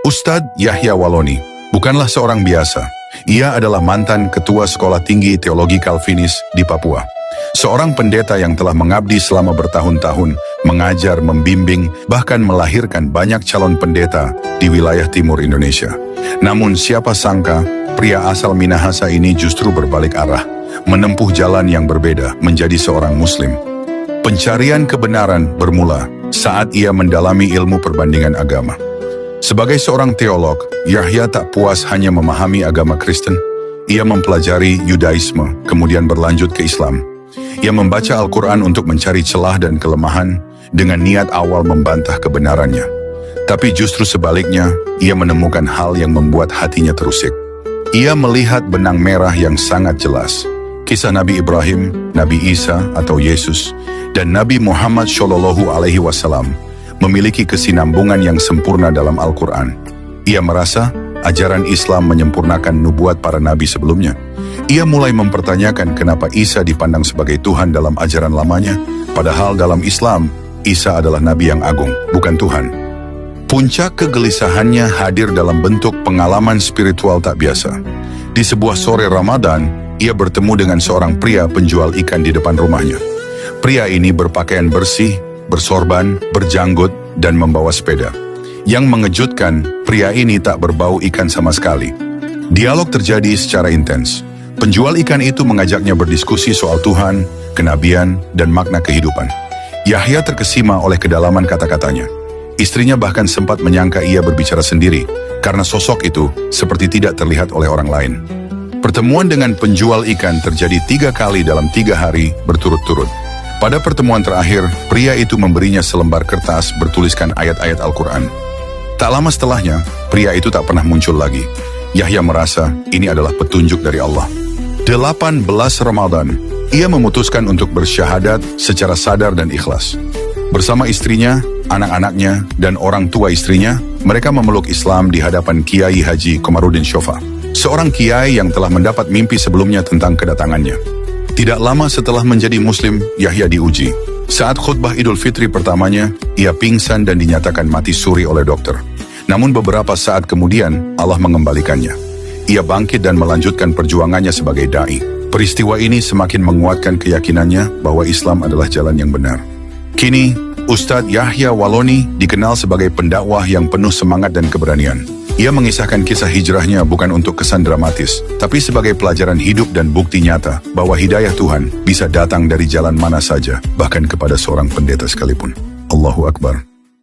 Ustadz Yahya Waloni bukanlah seorang biasa. Ia adalah mantan ketua Sekolah Tinggi Teologi Calvinis di Papua. Seorang pendeta yang telah mengabdi selama bertahun-tahun, mengajar, membimbing, bahkan melahirkan banyak calon pendeta di wilayah timur Indonesia. Namun siapa sangka, pria asal Minahasa ini justru berbalik arah, menempuh jalan yang berbeda menjadi seorang Muslim. Pencarian kebenaran bermula saat ia mendalami ilmu perbandingan agama. Sebagai seorang teolog, Yahya tak puas hanya memahami agama Kristen. Ia mempelajari Yudaisme, kemudian berlanjut ke Islam. Ia membaca Al-Quran untuk mencari celah dan kelemahan dengan niat awal membantah kebenarannya. Tapi justru sebaliknya, ia menemukan hal yang membuat hatinya terusik. Ia melihat benang merah yang sangat jelas. Kisah Nabi Ibrahim, Nabi Isa atau Yesus, dan Nabi Muhammad SAW memiliki kesinambungan yang sempurna dalam Al-Quran. Ia merasa ajaran Islam menyempurnakan nubuat para nabi sebelumnya. Ia mulai mempertanyakan kenapa Isa dipandang sebagai Tuhan dalam ajaran lamanya, padahal dalam Islam, Isa adalah nabi yang agung, bukan Tuhan. Puncak kegelisahannya hadir dalam bentuk pengalaman spiritual tak biasa. Di sebuah sore Ramadan, ia bertemu dengan seorang pria penjual ikan di depan rumahnya. Pria ini berpakaian bersih, bersorban, berjanggut, dan membawa sepeda. Yang mengejutkan, pria ini tak berbau ikan sama sekali. Dialog terjadi secara intens. Penjual ikan itu mengajaknya berdiskusi soal Tuhan, kenabian, dan makna kehidupan. Yahya terkesima oleh kedalaman kata-katanya. Istrinya bahkan sempat menyangka ia berbicara sendiri, karena sosok itu seperti tidak terlihat oleh orang lain. Pertemuan dengan penjual ikan terjadi 3 kali dalam 3 hari berturut-turut. Pada pertemuan terakhir, pria itu memberinya selembar kertas bertuliskan ayat-ayat Al-Quran. Tak lama setelahnya, pria itu tak pernah muncul lagi. Yahya merasa ini adalah petunjuk dari Allah. 18 Ramadan, ia memutuskan untuk bersyahadat secara sadar dan ikhlas. Bersama istrinya, anak-anaknya, dan orang tua istrinya, mereka memeluk Islam di hadapan Kiai Haji Komarudin Shofa, seorang kiai yang telah mendapat mimpi sebelumnya tentang kedatangannya. Tidak lama setelah menjadi Muslim, Yahya diuji. Saat khutbah Idul Fitri pertamanya, ia pingsan dan dinyatakan mati suri oleh dokter. Namun beberapa saat kemudian, Allah mengembalikannya. Ia bangkit dan melanjutkan perjuangannya sebagai da'i. Peristiwa ini semakin menguatkan keyakinannya bahwa Islam adalah jalan yang benar. Kini, Ustadz Yahya Waloni dikenal sebagai pendakwah yang penuh semangat dan keberanian. Ia mengisahkan kisah hijrahnya bukan untuk kesan dramatis, tapi sebagai pelajaran hidup dan bukti nyata bahwa hidayah Tuhan bisa datang dari jalan mana saja, bahkan kepada seorang pendeta sekalipun. Allahu Akbar.